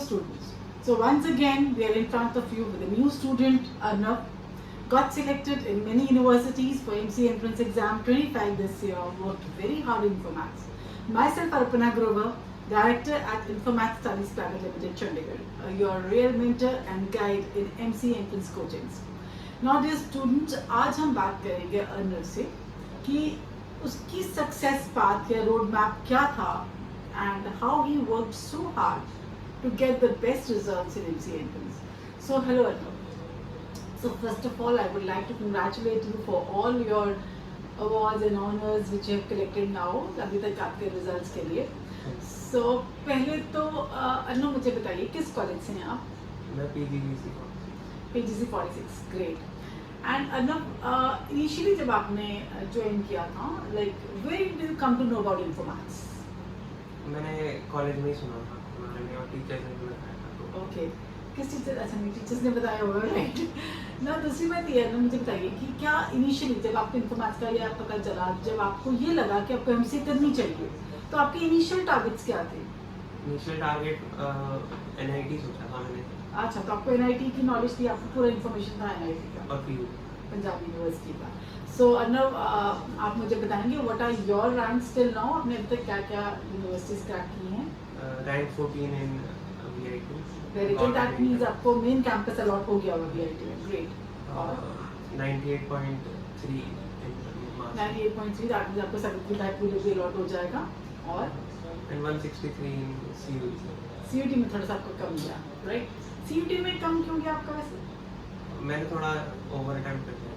students. So once again, we are in front of you with a new student, Arnav. Got selected in many universities for MC entrance exam 25 this year. Worked very hard in informatics. Myself, Arpana Grover, director at Informatics Studies Private Limited, Chandigarh. Your real mentor and guide in MC entrance coachings. Now, dear students, आज हम बात करेंगे अर्नव से कि उसकी success path या road map क्या था and how he worked so hard to get the best results in MC entrance. So, hello Arnav. So, first of all, I would like to congratulate you for all your awards and honors which you have collected now. अभी तक आपके results के लिए. So, पहले तो अर्नव मुझे बताइए किस कॉलेज से हैं आप? मैं PGC 46, great. And Arnav, initially जब आपने join किया था, like where did you come to know about informatics? मैंने कॉलेज में ही सुना था, मैंने और टीचर ने भी बताया था. Okay. किस टीचर? अच्छा, नहीं टीचर्स ने बताया होगा, राइट? ना दूसरी बात ये है ना, मुझे बताइए कि क्या इनिशियली जब आपको इन्फॉर्मेटिक्स का ये पता चला, जब आपको ये लगा कि आपको एमसी करनी चाहिए, तो आपके इनिशियल टारगेट्स क्या थे? इनिशियल टारगेट एनआईटी सोचा था मैंने. अच्छा, तो आपको एनआईटी की नॉलेज थी, आपको पूरा इन्फॉर्मेशन था एनआईटी का और पीयू पंजाब यूनिवर्सिटी का. सो अर्नव, आप मुझे बताएंगे what are your ranks till now? आपने अभी तक क्या क्या यूनिवर्सिटीज क्रैक की हैं? Rank 14 in VIT. Very good. That means आपको मेन कैंपस अलॉट हो गया होगा वीआईटी में. ग्रेट. और 98.3 98.3 दैट मींस आपको 75 भी अलॉट हो जाएगा. और एंड 163 इन सीयूटी. सीयूटी में थोड़ा सा आपको कम गया, राइट? सीयूटी में कम क्यों गया आपका वैसे? मैंने थोड़ा ओवर अटेम्प्ट कर दिया.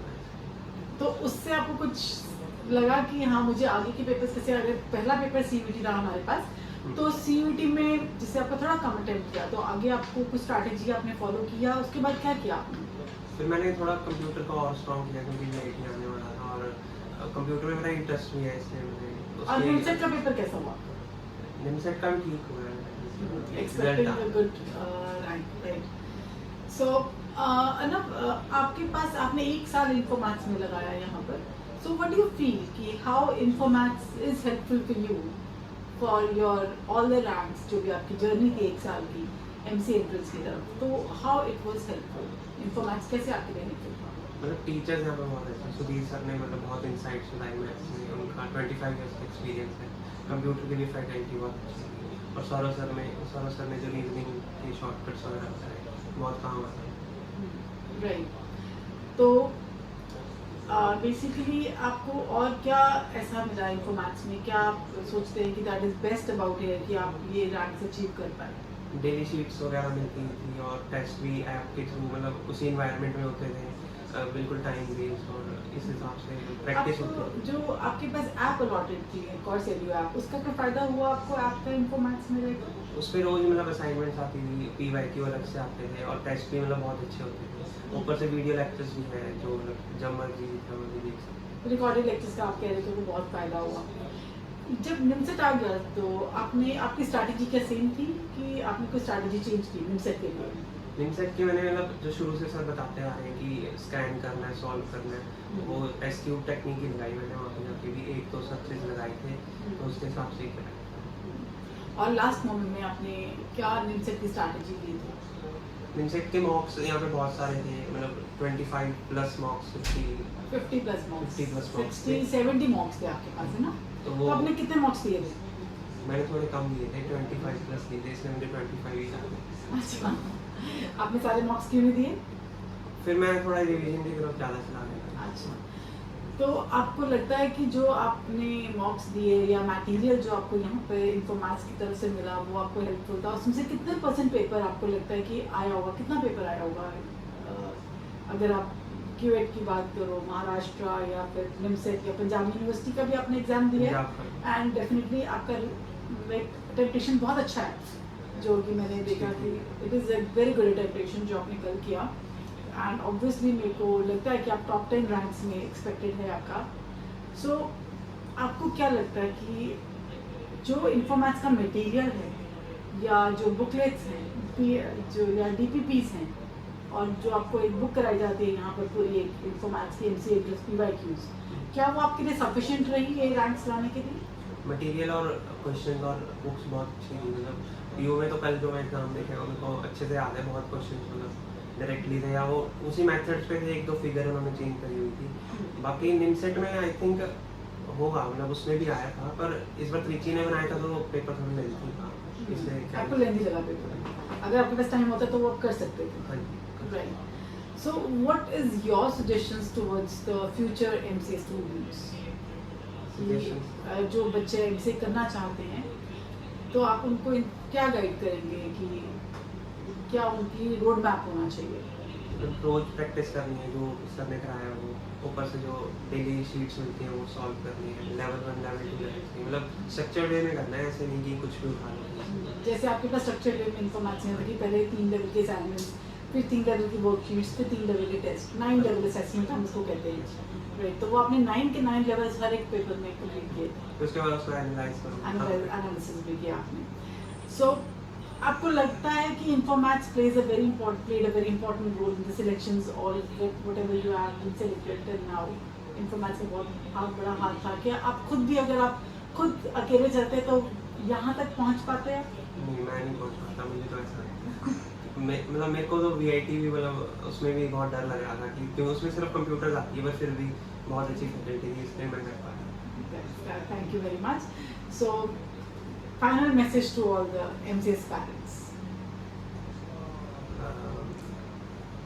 तो उससे आपको कुछ लगा कि हाँ मुझे आगे के पेपर्स कैसे, अगर पहला पेपर सीयूटी रहा हमारे पास, तो सीयूटी में जिससे आपको थोड़ा कम अटेम्प्ट किया, तो आगे आपको कुछ स्ट्रैटेजी आपने फॉलो किया, उसके बाद क्या किया आपने? फिर मैंने थोड़ा कंप्यूटर को और स्ट्रॉन्ग किया क्योंकि वीआईटी आने वाला था और कंप्यूटर में मेरा इंटरेस्ट भी है, इसलिए मैंने. और निमसेट का पेपर कैसा हुआ? निमसेट का भी ठीक हुआ है. Expecting a good rank, right? So Arnav, आपके पास आपने एक साल इन्फॉर्मेटिक्स में लगाया यहाँ पर. So what do you feel कि how informatics is helpful for you for your all the ranks, जो भी आपकी जर्नी थी एक साल की एमसी एंट्रेंस की तरफ, तो how it was helpful? Informatics कैसे आपके लिए हेल्पफुल था? मतलब टीचर्स यहाँ पे बहुत अच्छे. सुधीर सर ने मतलब बहुत इंसाइट्स बताए मैथ्स में, उनका 25 इयर्स का एक्सपीरियंस है. कंप्यूटर के लिए फैकल्टी बहुत अच्छी है. और सौरभ सर ने जो रीजनिंग के शॉर्टकट्स वगैरह बताए बहुत काम आता है. राइट. तो बेसिकली आपको और क्या ऐसा मिला इन्फॉर्मेटिक्स में, क्या आप सोचते हैं कि that is best about here कि आप ये रैंक्स अचीव कर पाए? डेली शीट्स वगैरह मिलती थी और टेस्ट भी ऐप के थ्रू, मतलब उसी इन्वायरमेंट में होते थे, बिल्कुल टाइम बेस्ड, और इस हिसाब से प्रैक्टिस होती है. जो आपके पास ऐप अलॉटेड थी कोर्स एडियो ऐप, उसका क्या फ़ायदा हुआ आपको ऐप का इन्फॉर्मेटिक्स में रहकर? उस पर रोज मतलब असाइनमेंट्स आती थी, पीवाईक्यू अलग से आते थे और टेस्ट भी मतलब बहुत अच्छे होते थे. ऊपर से वीडियो लेक्चर्स भी है जो मतलब जब मर्जी देख सकते. रिकॉर्डेड लेक्चर्स का आप कह रहे थे वो बहुत फ़ायदा हुआ. जब निमसेट आ गया तो आपकी स्ट्रैटेजी क्या सेम थी कि आपने कोई स्ट्रैटेजी चेंज की निमसेट के लिए? निमसेट के मैंने मतलब जो शुरू से सर बताते आ रहे हैं कि स्कैन करना है, सॉल्व करना है, वो टेस्ट ट्यूब टेक्निक ही लगाई मैंने. वहाँ पे जाके भी एक दो सक्सेस लगाए थे, तो उसके हिसाब से ही करा. और लास्ट मोमेंट में आपने क्या निमसेट की स्ट्रैटेजी ली थी? निमसेट के मॉक्स यहाँ पे बहुत सारे थे, मतलब 25 प्लस मॉक्स, 50 प्लस मॉक्स, 60 70 मॉक्स थे आपके पास, है ना? तो आपने कितने मॉक्स दिए थे? मैंने थोड़े कम दिए थे, 25 प्लस दिए थे, इसलिए मुझे 25 ही था. अच्छा, आपने सारे मॉक्स क्यों नहीं दिए? फिर मैं थोड़ा रिवीजन की तरफ ज़्यादा चला गया. अच्छा, तो आपको लगता है कि जो आपने मॉक्स दिए या मटेरियल जो आपको यहाँ पे इन्फॉर्मेटिक्स की तरफ से मिला वो आपको हेल्पफुल था? उसमें से कितने % पेपर आपको लगता है कि आया होगा, कितना पेपर आया होगा? अगर आप क्यूएट की बात करो, महाराष्ट्र या फिर निमसेट या पंजाब यूनिवर्सिटी का भी आपने एग्जाम दिया है, एंड डेफिनेटली आपका अटेम्प्टेशन बहुत अच्छा है, जो कि मैंने देखा कि it is a very good attemptation जो आपने कल किया. एंड ऑब्वियसली मेरे को लगता है कि आप टॉप 10 रैंक्स में एक्सपेक्टेड है आपका. सो आपको क्या लगता है कि जो इन्फॉर्मेटिक्स का मटेरियल है या जो बुकलेट्स हैं जो या डीपीपीस हैं और जो आपको एक बुक कराई जाती है यहाँ पर पूरी एक इन्फॉर्मेटिक्स की एमसी एंट्रेंस पीवाईक्यूज, क्या वो आपके लिए सफिशिएंट रही ये रैंक्स लाने के लिए? मटेरियल और क्वेश्चन और बुक्स बहुत अच्छी थी। मतलब यू में तो कल जो मैं एग्जाम देखे उनको अच्छे से याद है, बहुत क्वेश्चन मतलब डायरेक्टली थे या वो उसी मेथड्स पे थे, एक दो फिगर उन्होंने चेंज करी हुई थी। बाकी निमसेट में आई थिंक होगा, मतलब उसमें भी आया था, पर इस बार त्रिची ने बनाया था तो पेपर थोड़ा लेंथी था, इसलिए आपको लेंदी लगा पेपर, अगर आपके पास टाइम होता तो वो आप कर सकते थे। हाँ जी। Right, so what is your suggestions towards the future MCA students? Suggestions? जो बच्चे MCA करना चाहते हैं तो आप उनको क्या गाइड करेंगे कि क्या उनकी रोड मैप होना चाहिए? मतलब रोज प्रैक्टिस करनी है जो सर ने कराया वो, ऊपर से जो डेली शीट्स मिलती हैं वो सॉल्व करनी है, लेवल 1 लेवल 2 लेवल 3, मतलब स्ट्रक्चर्ड वे में करना है, ऐसे नहीं कि कुछ भी उठा लो। जैसे आपके पास स्ट्रक्चर वे में इन्फॉर्मेशन है कि पहले 3 लेवल के असाइनमेंट्स, फिर 3 लेवल की वर्कशीट्स, फिर 3 लेवल के टेस्ट, 9 लेवल असेसमेंट हम इसको कहते हैं। राइट, तो वो आपने 9 के 9 लेवल्स हर एक पेपर में कंप्लीट किए थे, तो उसके बाद उसको एनालाइज करो, एनालिसिस भी किया आपने। सो आपको लगता है कि informatics played a very important role in the selections or whatever you have been selected till now? Informatics में बहुत बड़ा हाथ था क्या? आप खुद भी अगर आप खुद अकेले चलते तो यहाँ तक पहुँच पाते हैं? नहीं, मैं नहीं पहुंच पाता, मुझे तो ऐसा मतलब मेरे को तो VIT भी मतलब उसमें भी बहुत डर लग रहा था कि क्योंकि उसमें सिर्फ कंप्यूटर आती है, पर फिर भी बहुत अच्छी फैकल्टी थी, इसलिए मैं कर पाया। Thank you very much. So, final message to all the MCS parents.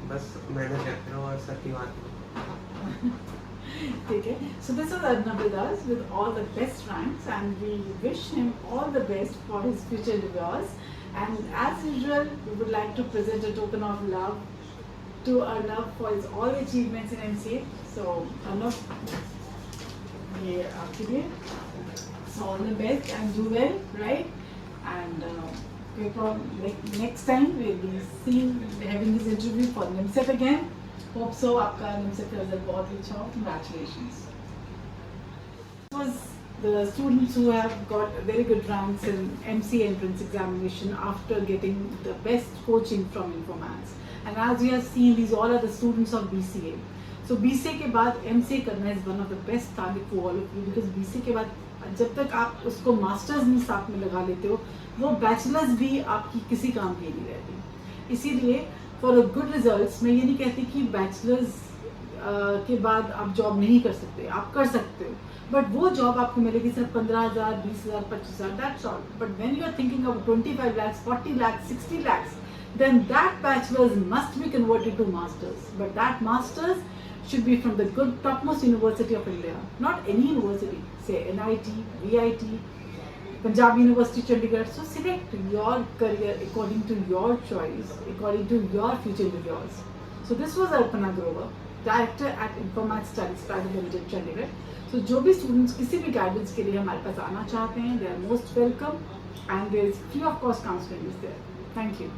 बस मेहनत करते रहो और सर की बात करो। ठीक है, so this was Arnab with us with all the best ranks and we wish him all the best for his future endeavors, and as usual we would like to present a token of love to Arnab for his all achievements in MCA. So Arnab, ये आपके लिए, so all the best and do well, right? And next time we'll be having this interview for NIMSET again. Hope so. आपका NIMSET का result बहुत ही अच्छा हो. Congratulations. This was the students who have got very good ranks in MCA entrance examination after getting the best coaching from Informatics. And as you have seen, these all are the students of BCA. So BCA के बाद MCA करना is one of the best target for all of you, because BCA के बाद जब तक आप उसको masters नहीं साथ में लगा लेते हो, वो बैचलर्स भी आपकी किसी काम की नहीं रहती। इसीलिए फॉर अ गुड रिजल्ट्स मैं ये नहीं कहती कि बैचलर्स के बाद आप जॉब नहीं कर सकते, आप कर सकते हो, बट वो जॉब आपको मिलेगी सिर्फ 15,000, 20,000, 25,000, that's all. But when you are thinking of 25 lakhs, 40 lakhs, 60 lakhs, then that bachelor's must be converted to masters. But that masters should be from the good topmost university of India, not any university, say NIT, VIT, Punjab University, Chandigarh. So select your career according to your choice, according to your future endeavors. So this was Arpana Grover, Director at Informatics Studies Private Limited, Chandigarh. So जो भी students किसी भी guidance के लिए हमारे पास आना चाहते हैं, they are most welcome, and there is free of cost counseling is there. Thank you.